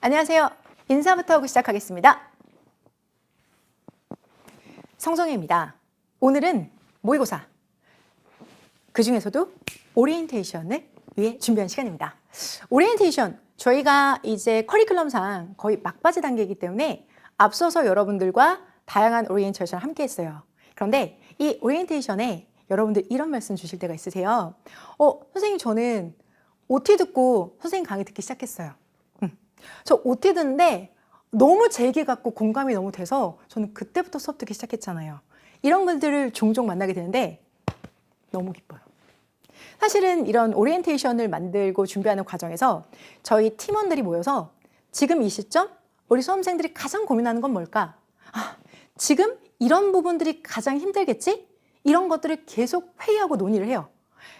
안녕하세요. 인사부터 하고 시작하겠습니다. 성정혜입니다. 오늘은 모의고사, 그 중에서도 오리엔테이션을 위해 준비한 시간입니다. 오리엔테이션, 저희가 이제 커리큘럼상 거의 막바지 단계이기 때문에 앞서서 여러분들과 다양한 오리엔테이션을 함께 했어요. 그런데 이 오리엔테이션에 여러분들 이런 말씀 주실 때가 있으세요. 선생님, 저는 OT 듣고 선생님 강의 듣기 시작했어요. 저 OT 듣는데 너무 제 얘기 같고 공감이 너무 돼서 저는 그때부터 수업 듣기 시작했잖아요. 이런 분들을 종종 만나게 되는데 너무 기뻐요. 사실은 이런 오리엔테이션을 만들고 준비하는 과정에서 저희 팀원들이 모여서 지금 이 시점 우리 수험생들이 가장 고민하는 건 뭘까? 지금 이런 부분들이 가장 힘들겠지? 이런 것들을 계속 회의하고 논의를 해요.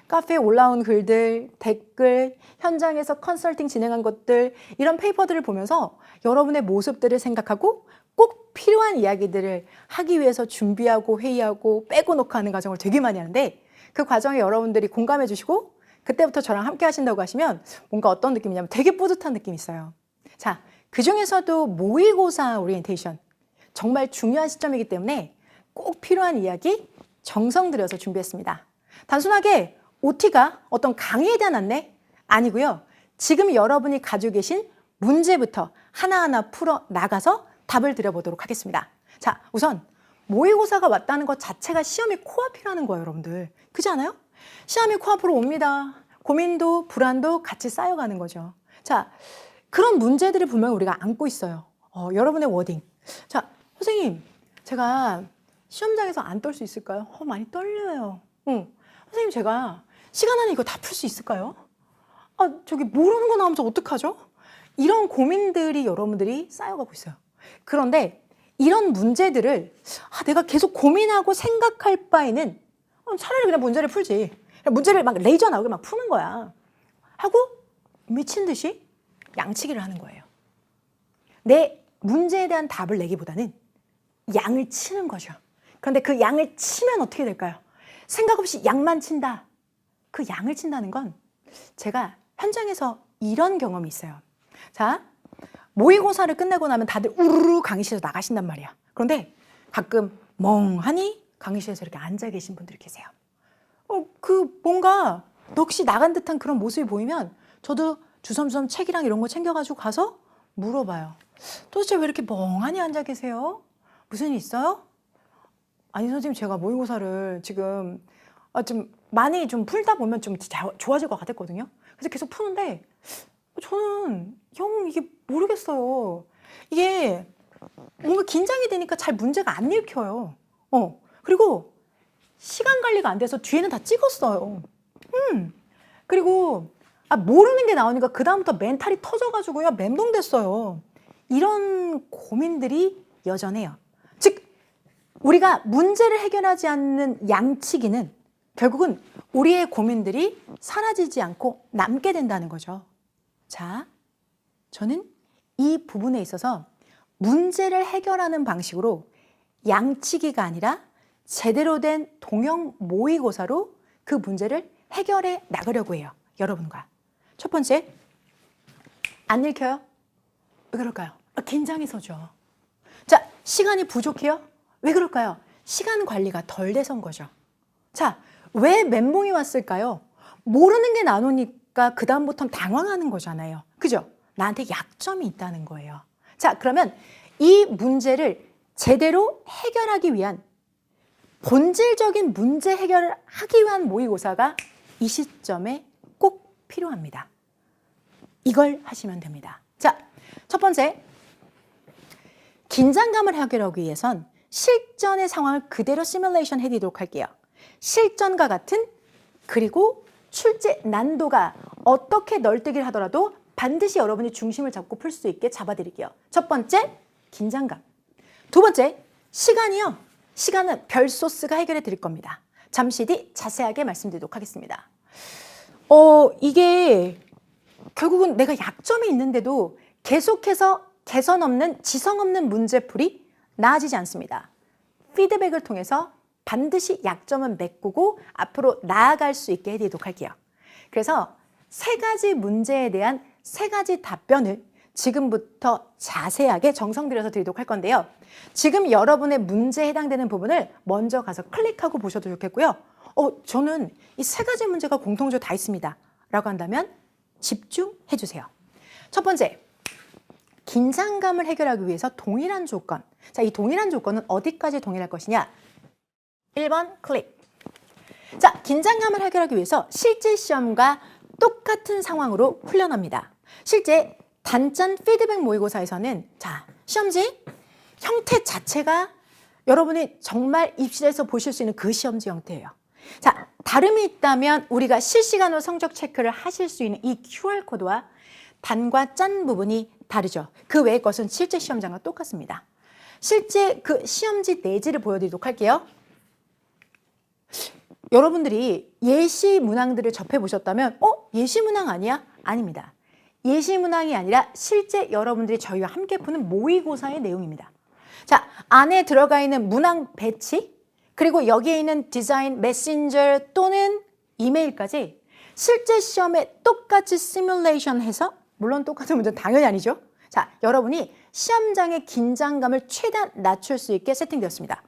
카페에 올라온 글들, 댓글, 현장에서 컨설팅 진행한 것들, 이런 페이퍼들을 보면서 여러분의 모습들을 생각하고 꼭 필요한 이야기들을 하기 위해서 준비하고 회의하고 빼고 놓고 하는 과정을 되게 많이 하는데, 그 과정에 여러분들이 공감해 주시고 그때부터 저랑 함께 하신다고 하시면 뭔가 어떤 느낌이냐면 되게 뿌듯한 느낌이 있어요. 자, 그 중에서도 모의고사 오리엔테이션, 정말 중요한 시점이기 때문에 꼭 필요한 이야기 정성 들여서 준비했습니다. 단순하게 OT가 어떤 강의에 대한 안내? 아니고요. 지금 여러분이 가지고 계신 문제부터 하나하나 풀어 나가서 답을 드려보도록 하겠습니다. 자, 우선 모의고사가 왔다는 것 자체가 시험이 코앞이라는 거예요, 여러분들. 그렇지 않아요? 시험이 코앞으로 옵니다. 고민도 불안도 같이 쌓여가는 거죠. 자, 그런 문제들을 분명히 우리가 안고 있어요. 여러분의 워딩. 자, 선생님, 제가 시험장에서 안 떨 수 있을까요? 많이 떨려요. 선생님, 제가 시간 안에 이거 다 풀 수 있을까요? 저기 모르는 거 나오면 저 어떡하죠? 이런 고민들이 여러분들이 쌓여가고 있어요. 그런데 이런 문제들을 내가 계속 고민하고 생각할 바에는 차라리 그냥 문제를 풀지. 그냥 문제를 막 레이저 나오게 막 푸는 거야. 하고 미친 듯이 양치기를 하는 거예요. 내 문제에 대한 답을 내기보다는 양을 치는 거죠. 그런데 그 양을 치면 어떻게 될까요? 생각 없이 양만 친다. 그 양을 친다는 건 제가 현장에서 이런 경험이 있어요. 자, 모의고사를 끝내고 나면 다들 우르르 강의실에서 나가신단 말이야. 그런데 가끔 멍하니 강의실에서 이렇게 앉아 계신 분들이 계세요. 뭔가 넋이 나간 듯한 그런 모습이 보이면 저도 주섬주섬 책이랑 이런 거 챙겨가지고 가서 물어봐요. 도대체 왜 이렇게 멍하니 앉아 계세요? 무슨 일 있어요? 아니, 선생님, 제가 모의고사를 지금 좀 많이 좀 풀다 보면 좀 좋아질 것 같았거든요. 그래서 계속 푸는데 저는 이게 모르겠어요. 이게 뭔가 긴장이 되니까 잘 문제가 안 읽혀요. 그리고 시간 관리가 안 돼서 뒤에는 다 찍었어요. 그리고 모르는 게 나오니까 그다음부터 멘탈이 터져가지고요, 멘붕됐어요. 이런 고민들이 여전해요. 즉, 우리가 문제를 해결하지 않는 양치기는 결국은 우리의 고민들이 사라지지 않고 남게 된다는 거죠. 자, 저는 이 부분에 있어서 문제를 해결하는 방식으로 양치기가 아니라 제대로 된 동형 모의고사로 그 문제를 해결해 나가려고 해요. 여러분과. 첫 번째, 안 읽혀요? 왜 그럴까요? 긴장해서죠. 자, 시간이 부족해요? 왜 그럴까요? 시간 관리가 덜 돼서인 거죠. 자, 왜 멘붕이 왔을까요? 모르는 게 나오니까 그 다음부터는 당황하는 거잖아요. 그죠? 나한테 약점이 있다는 거예요. 자, 그러면 이 문제를 제대로 해결하기 위한 본질적인 문제 해결을 하기 위한 모의고사가 이 시점에 꼭 필요합니다. 이걸 하시면 됩니다. 자, 첫 번째, 긴장감을 해결하기 위해선 실전의 상황을 그대로 시뮬레이션 해드리도록 할게요. 실전과 같은, 그리고 출제 난도가 어떻게 널뛰기를 하더라도 반드시 여러분이 중심을 잡고 풀 수 있게 잡아드릴게요. 첫 번째, 긴장감. 두 번째, 시간이요. 시간은 별 소스가 해결해 드릴 겁니다. 잠시 뒤 자세하게 말씀드리도록 하겠습니다. 이게 결국은 내가 약점이 있는데도 계속해서 개선 없는, 지성 없는 문제풀이 나아지지 않습니다. 피드백을 통해서 반드시 약점은 메꾸고 앞으로 나아갈 수 있게 해드리도록 할게요. 그래서 세 가지 문제에 대한 세 가지 답변을 지금부터 자세하게 정성 들여서 드리도록 할 건데요. 지금 여러분의 문제에 해당되는 부분을 먼저 가서 클릭하고 보셔도 좋겠고요. 저는 이 세 가지 문제가 공통적으로 다 있습니다. 라고 한다면 집중해 주세요. 첫 번째, 긴장감을 해결하기 위해서 동일한 조건. 자, 이 동일한 조건은 어디까지 동일할 것이냐? 1번 클릭. 자, 긴장감을 해결하기 위해서 실제 시험과 똑같은 상황으로 훈련합니다. 실제 단짠 피드백 모의고사에서는 자, 시험지 형태 자체가 여러분이 정말 입시에서 보실 수 있는 그 시험지 형태예요. 자, 다름이 있다면 우리가 실시간으로 성적 체크를 하실 수 있는 이 QR코드와 단과 짠 부분이 다르죠. 그 외의 것은 실제 시험장과 똑같습니다. 실제 그 시험지 내지를 보여드리도록 할게요. 여러분들이 예시 문항들을 접해보셨다면 예시 문항 아니야? 아닙니다. 예시 문항이 아니라 실제 여러분들이 저희와 함께 푸는 모의고사의 내용입니다. 자, 안에 들어가 있는 문항 배치, 그리고 여기에 있는 디자인, 메신저 또는 이메일까지 실제 시험에 똑같이 시뮬레이션 해서, 물론 똑같은 문제는 당연히 아니죠. 자, 여러분이 시험장의 긴장감을 최대한 낮출 수 있게 세팅되었습니다.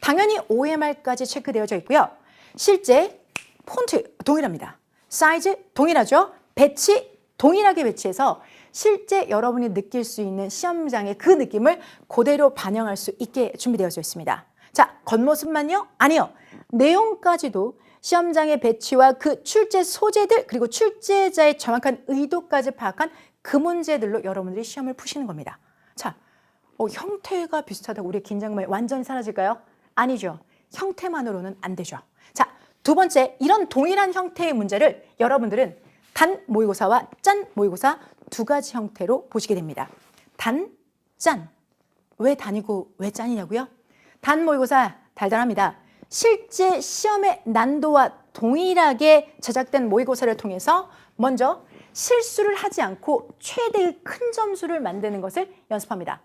당연히 OMR까지 체크되어져 있고요. 실제 폰트 동일합니다. 사이즈 동일하죠. 배치 동일하게 배치해서 실제 여러분이 느낄 수 있는 시험장의 그 느낌을 그대로 반영할 수 있게 준비되어져 있습니다. 자, 겉모습만요? 아니요. 내용까지도 시험장의 배치와 그 출제 소재들, 그리고 출제자의 정확한 의도까지 파악한 그 문제들로 여러분들이 시험을 푸시는 겁니다. 자, 형태가 비슷하다고 우리의 긴장감이 완전히 사라질까요? 아니죠. 형태만으로는 안 되죠. 자, 두 번째, 이런 동일한 형태의 문제를 여러분들은 단 모의고사와 짠 모의고사 두 가지 형태로 보시게 됩니다. 단, 짠. 왜 단이고 왜 짠이냐고요? 단 모의고사 달달합니다. 실제 시험의 난도와 동일하게 제작된 모의고사를 통해서 먼저 실수를 하지 않고 최대의 큰 점수를 만드는 것을 연습합니다.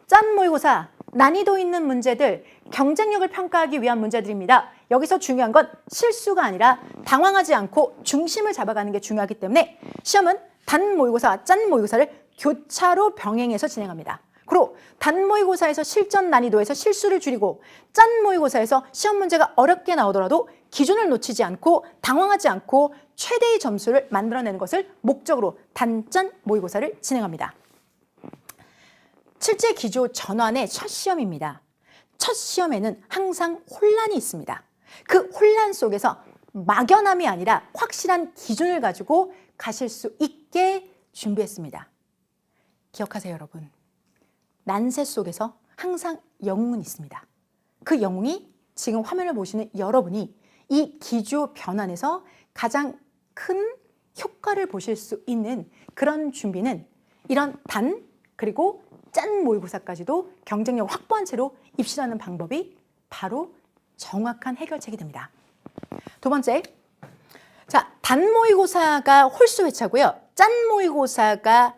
짠 모의고사, 난이도 있는 문제들, 경쟁력을 평가하기 위한 문제들입니다. 여기서 중요한 건 실수가 아니라 당황하지 않고 중심을 잡아가는 게 중요하기 때문에 시험은 단 모의고사와 짠 모의고사를 교차로 병행해서 진행합니다. 그리고 단 모의고사에서 실전 난이도에서 실수를 줄이고 짠 모의고사에서 시험 문제가 어렵게 나오더라도 기준을 놓치지 않고 당황하지 않고 최대의 점수를 만들어내는 것을 목적으로 단짠 모의고사를 진행합니다. 실제 기조 전환의 첫 시험입니다. 첫 시험에는 항상 혼란이 있습니다. 그 혼란 속에서 막연함이 아니라 확실한 기준을 가지고 가실 수 있게 준비했습니다. 기억하세요, 여러분. 난세 속에서 항상 영웅은 있습니다. 그 영웅이 지금 화면을 보시는 여러분이 이 기조 변환에서 가장 큰 효과를 보실 수 있는 그런 준비는 이런 단 그리고 짠 모의고사까지도 경쟁력 확보한 채로 입시하는 방법이 바로 정확한 해결책이 됩니다. 두 번째, 자, 단 모의고사가 홀수 회차고요. 짠 모의고사가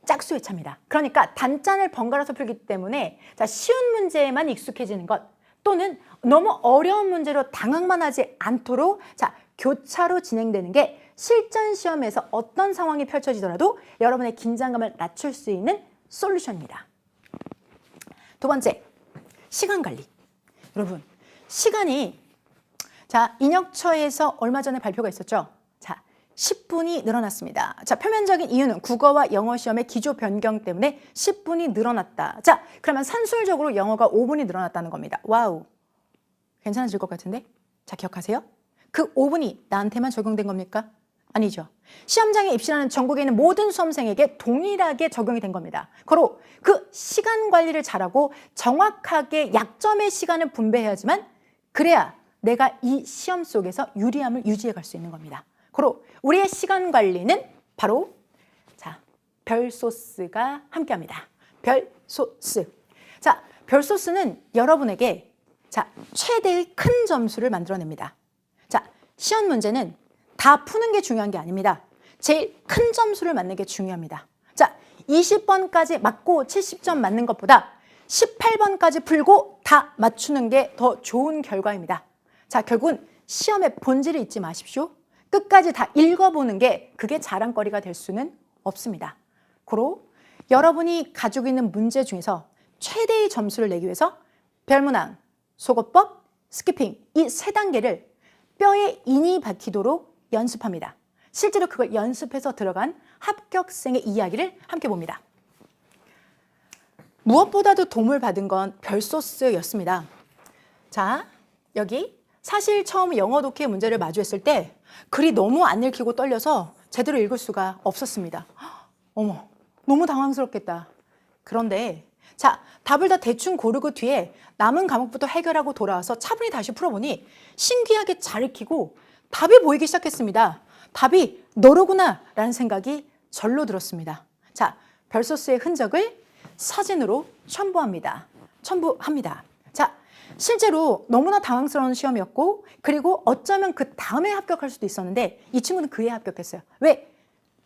짝수 회차입니다. 그러니까 단짠을 번갈아서 풀기 때문에 자, 쉬운 문제에만 익숙해지는 것 또는 너무 어려운 문제로 당황만 하지 않도록 자, 교차로 진행되는 게 실전 시험에서 어떤 상황이 펼쳐지더라도 여러분의 긴장감을 낮출 수 있는 솔루션입니다. 두 번째, 시간 관리. 여러분, 시간이 자, 인혁처에서 얼마 전에 발표가 있었죠. 자, 10분이 늘어났습니다. 자, 표면적인 이유는 국어와 영어 시험의 기조 변경 때문에 10분이 늘어났다. 자, 그러면 산술적으로 영어가 5분이 늘어났다는 겁니다. 와우. 괜찮아질 것 같은데? 자, 기억하세요. 그 5분이 나한테만 적용된 겁니까? 아니죠. 시험장에 입시하는 전국에 있는 모든 수험생에게 동일하게 적용이 된 겁니다. 바로 그 시간 관리를 잘하고 정확하게 약점의 시간을 분배해야지만 그래야 내가 이 시험 속에서 유리함을 유지해 갈 수 있는 겁니다. 바로 우리의 시간 관리는 바로 자, 별소스가 함께합니다. 별소스. 자, 별소스는 여러분에게 자, 최대의 큰 점수를 만들어냅니다. 자, 시험 문제는 다 푸는 게 중요한 게 아닙니다. 제일 큰 점수를 맞는 게 중요합니다. 자, 20번까지 맞고 70점 맞는 것보다 18번까지 풀고 다 맞추는 게 더 좋은 결과입니다. 자, 결국은 시험의 본질을 잊지 마십시오. 끝까지 다 읽어보는 게 그게 자랑거리가 될 수는 없습니다. 고로 여러분이 가지고 있는 문제 중에서 최대의 점수를 내기 위해서 별문항, 속어법, 스키핑 이 세 단계를 뼈에 인이 박히도록 연습합니다. 실제로 그걸 연습해서 들어간 합격생의 이야기를 함께 봅니다. 무엇보다도 도움을 받은 건 별소스였습니다. 자, 여기 사실 처음 영어 독해 문제를 마주했을 때 글이 너무 안 읽히고 떨려서 제대로 읽을 수가 없었습니다. 어머, 너무 당황스럽겠다. 그런데 자, 답을 다 대충 고르고 뒤에 남은 과목부터 해결하고 돌아와서 차분히 다시 풀어보니 신기하게 잘 읽히고 답이 보이기 시작했습니다. 답이 너로구나 라는 생각이 절로 들었습니다. 자, 별소스의 흔적을 사진으로 첨부합니다. 자, 실제로 너무나 당황스러운 시험이었고 그리고 어쩌면 그 다음에 합격할 수도 있었는데 이 친구는 그에 합격했어요. 왜?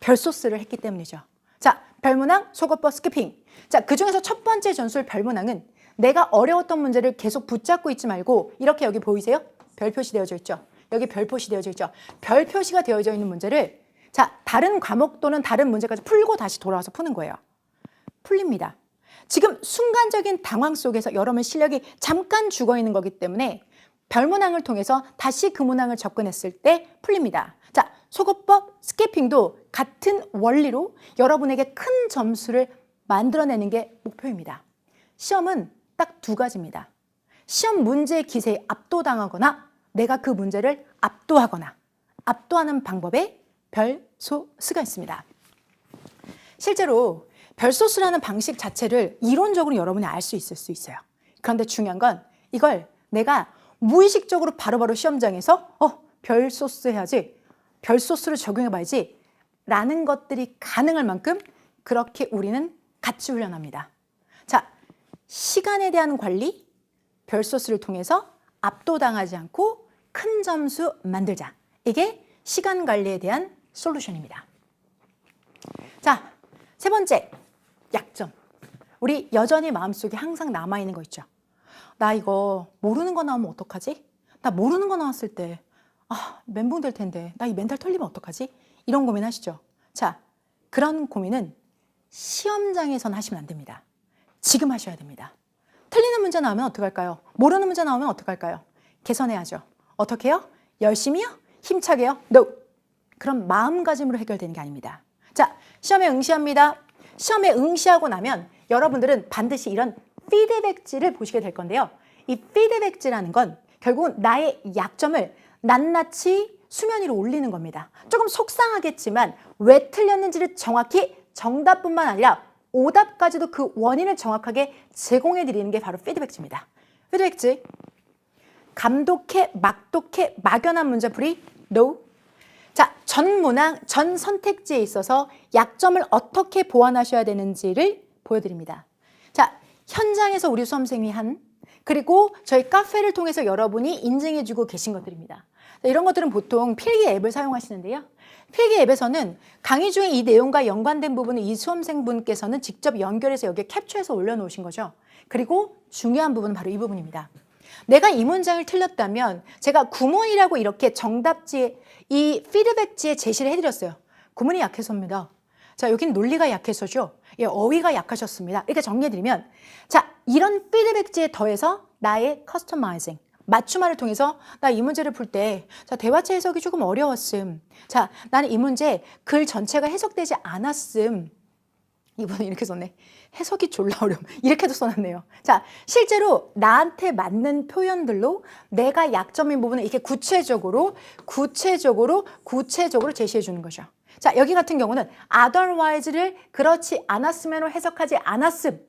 별소스를 했기 때문이죠. 자, 별문항, 속어법, 스키핑. 자, 그중에서 첫 번째 전술 별문항은 내가 어려웠던 문제를 계속 붙잡고 있지 말고 이렇게 여기 보이세요? 별 표시되어져 있죠? 여기 별 표시되어져 있죠? 별 표시가 되어져 있는 문제를 자, 다른 과목 또는 다른 문제까지 풀고 다시 돌아와서 푸는 거예요. 풀립니다. 지금 순간적인 당황 속에서 여러분 실력이 잠깐 죽어 있는 거기 때문에 별문항을 통해서 다시 그 문항을 접근했을 때 풀립니다. 자, 속어법, 스키핑도 같은 원리로 여러분에게 큰 점수를 만들어내는 게 목표입니다. 시험은 딱 두 가지입니다. 시험 문제의 기세에 압도당하거나 내가 그 문제를 압도하거나 압도하는 방법에 별소스가 있습니다. 실제로 별소스라는 방식 자체를 이론적으로 여러분이 알 수 있을 수 있어요. 그런데 중요한 건 이걸 내가 무의식적으로 바로바로 시험장에서 별소스 해야지, 별소스를 적용해봐야지 라는 것들이 가능할 만큼 그렇게 우리는 같이 훈련합니다. 자, 시간에 대한 관리, 별소스를 통해서 압도당하지 않고 큰 점수 만들자. 이게 시간 관리에 대한 솔루션입니다. 자, 세 번째, 약점. 우리 여전히 마음속에 항상 남아있는 거 있죠. 나 이거 모르는 거 나오면 어떡하지? 나 모르는 거 나왔을 때 멘붕 될 텐데 나 이 멘탈 털리면 어떡하지? 이런 고민 하시죠. 자, 그런 고민은 시험장에서는 하시면 안 됩니다. 지금 하셔야 됩니다. 틀리는 문제 나오면 어떡할까요? 모르는 문제 나오면 어떡할까요? 개선해야죠. 어떻게 해요? 열심히요? 힘차게요? No. 그럼 마음가짐으로 해결되는 게 아닙니다. 자, 시험에 응시합니다. 시험에 응시하고 나면 여러분들은 반드시 이런 피드백지를 보시게 될 건데요. 이 피드백지라는 건 결국은 나의 약점을 낱낱이 수면 위로 올리는 겁니다. 조금 속상하겠지만 왜 틀렸는지를 정확히 정답뿐만 아니라 오답까지도 그 원인을 정확하게 제공해 드리는 게 바로 피드백지입니다. 피드백지. 감독해, 막독해, 막연한 문제풀이? No. 자, 전 문항, 전 선택지에 있어서 약점을 어떻게 보완하셔야 되는지를 보여드립니다. 자, 현장에서 우리 수험생이 한, 그리고 저희 카페를 통해서 여러분이 인증해주고 계신 것들입니다. 자, 이런 것들은 보통 필기 앱을 사용하시는데요. 필기 앱에서는 강의 중에 이 내용과 연관된 부분을 이 수험생분께서는 직접 연결해서 여기에 캡처해서 올려놓으신 거죠. 그리고 중요한 부분은 바로 이 부분입니다. 내가 이 문장을 틀렸다면 제가 구문이라고 이렇게 정답지에 이 피드백지에 제시를 해드렸어요. 구문이 약해서입니다. 자, 여기는 논리가 약해서죠. 예, 어휘가 약하셨습니다. 이렇게 정리해드리면 자, 이런 피드백지에 더해서 나의 커스터마이징, 맞춤화를 통해서 나 이 문제를 풀 때 자, 대화체 해석이 조금 어려웠음. 자, 나는 이 문제 글 전체가 해석되지 않았음. 이분은 이렇게 썼네. 해석이 졸라 어려움. 이렇게도 써놨네요. 자, 실제로 나한테 맞는 표현들로 내가 약점인 부분을 이렇게 구체적으로 제시해 주는 거죠. 자, 여기 같은 경우는 otherwise를 그렇지 않았으면 해석하지 않았음.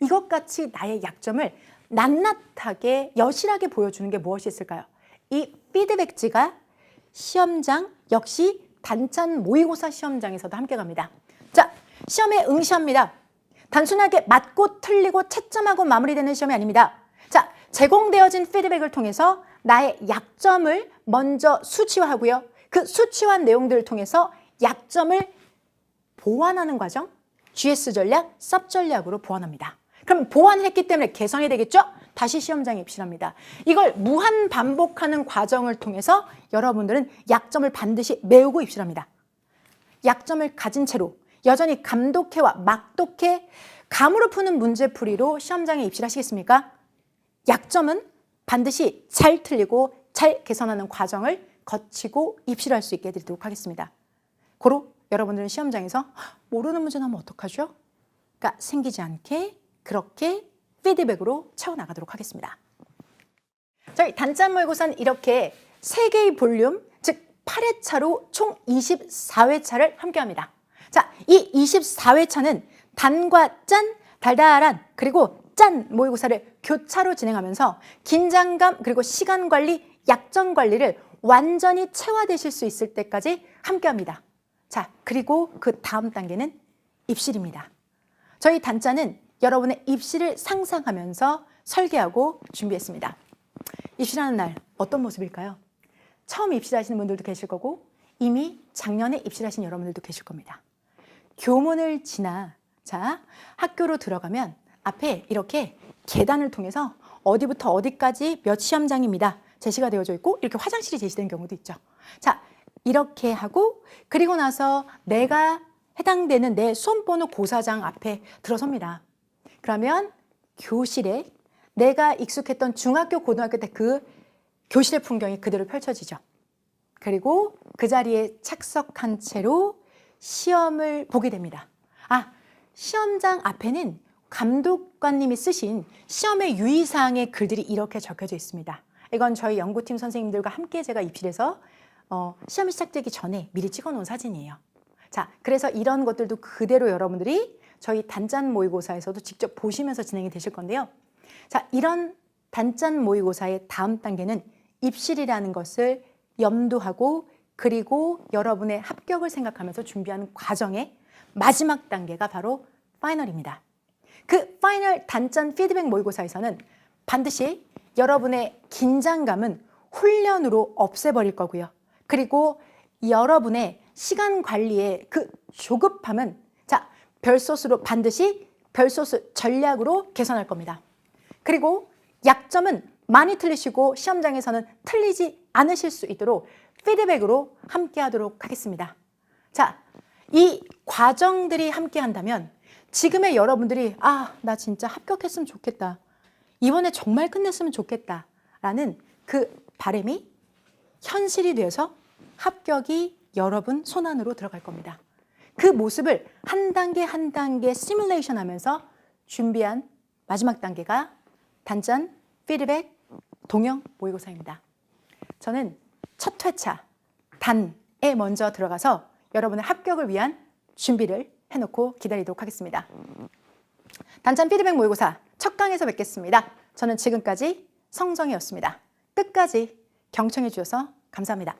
이것같이 나의 약점을 낱낱하게 여실하게 보여주는 게 무엇이 있을까요? 이 피드백지가 시험장 역시 단찬 모의고사 시험장에서도 함께 갑니다. 자, 시험에 응시합니다. 단순하게 맞고 틀리고 채점하고 마무리되는 시험이 아닙니다. 자, 제공되어진 피드백을 통해서 나의 약점을 먼저 수치화하고요. 그 수치화한 내용들을 통해서 약점을 보완하는 과정, GS 전략, 쌉 전략으로 보완합니다. 그럼 보완했기 때문에 개선이 되겠죠? 다시 시험장에 입실합니다. 이걸 무한 반복하는 과정을 통해서 여러분들은 약점을 반드시 메우고 입실합니다. 약점을 가진 채로 여전히 감독해와 막독해 감으로 푸는 문제풀이로 시험장에 입시를 하시겠습니까? 약점은 반드시 잘 틀리고 잘 개선하는 과정을 거치고 입시를 할 수 있게 해드리도록 하겠습니다. 고로 여러분들은 시험장에서 모르는 문제 나오면 어떡하죠? 가 생기지 않게 그렇게 피드백으로 채워나가도록 하겠습니다. 저희 단짠 모의고사는 이렇게 3개의 볼륨, 즉 8회차로 총 24회차를 함께합니다. 자, 이 24회차는 단과 짠, 달달한 그리고 짠 모의고사를 교차로 진행하면서 긴장감 그리고 시간 관리, 약점 관리를 완전히 체화되실 수 있을 때까지 함께합니다. 자, 그리고 그 다음 단계는 입실입니다. 저희 단짠은 여러분의 입시를 상상하면서 설계하고 준비했습니다. 입시라는 날 어떤 모습일까요? 처음 입시하시는 분들도 계실 거고 이미 작년에 입시하신 여러분들도 계실 겁니다. 교문을 지나 자 학교로 들어가면 앞에 이렇게 계단을 통해서 어디부터 어디까지 몇 시험장입니다. 제시가 되어져 있고 이렇게 화장실이 제시되는 경우도 있죠. 자, 이렇게 하고 그리고 나서 내가 해당되는 내 수험번호 고사장 앞에 들어섭니다. 그러면 교실에 내가 익숙했던 중학교, 고등학교 때 그 교실의 풍경이 그대로 펼쳐지죠. 그리고 그 자리에 착석한 채로 시험을 보게 됩니다. 아, 시험장 앞에는 감독관님이 쓰신 시험의 유의사항의 글들이 이렇게 적혀져 있습니다. 이건 저희 연구팀 선생님들과 함께 제가 입실해서 시험이 시작되기 전에 미리 찍어놓은 사진이에요. 자, 그래서 이런 것들도 그대로 여러분들이 저희 단짠 모의고사에서도 직접 보시면서 진행이 되실 건데요. 자, 이런 단짠 모의고사의 다음 단계는 입실이라는 것을 염두하고 그리고 여러분의 합격을 생각하면서 준비하는 과정의 마지막 단계가 바로 파이널입니다. 그 파이널 단짠 피드백 모의고사에서는 반드시 여러분의 긴장감은 훈련으로 없애버릴 거고요. 그리고 여러분의 시간 관리의 그 조급함은 자, 별소수로 반드시 별소수 전략으로 개선할 겁니다. 그리고 약점은 많이 틀리시고 시험장에서는 틀리지 않으실 수 있도록 피드백으로 함께 하도록 하겠습니다. 자, 이 과정들이 함께 한다면 지금의 여러분들이 아, 나 진짜 합격했으면 좋겠다. 이번에 정말 끝냈으면 좋겠다. 라는 그 바람이 현실이 되어서 합격이 여러분 손안으로 들어갈 겁니다. 그 모습을 한 단계 한 단계 시뮬레이션 하면서 준비한 마지막 단계가 단짠 피드백 동영 모의고사입니다. 저는 첫 회차 단에 먼저 들어가서 여러분의 합격을 위한 준비를 해놓고 기다리도록 하겠습니다. 단짠 피드백 모의고사 첫 강에서 뵙겠습니다. 저는 지금까지 성정이었습니다. 끝까지 경청해 주셔서 감사합니다.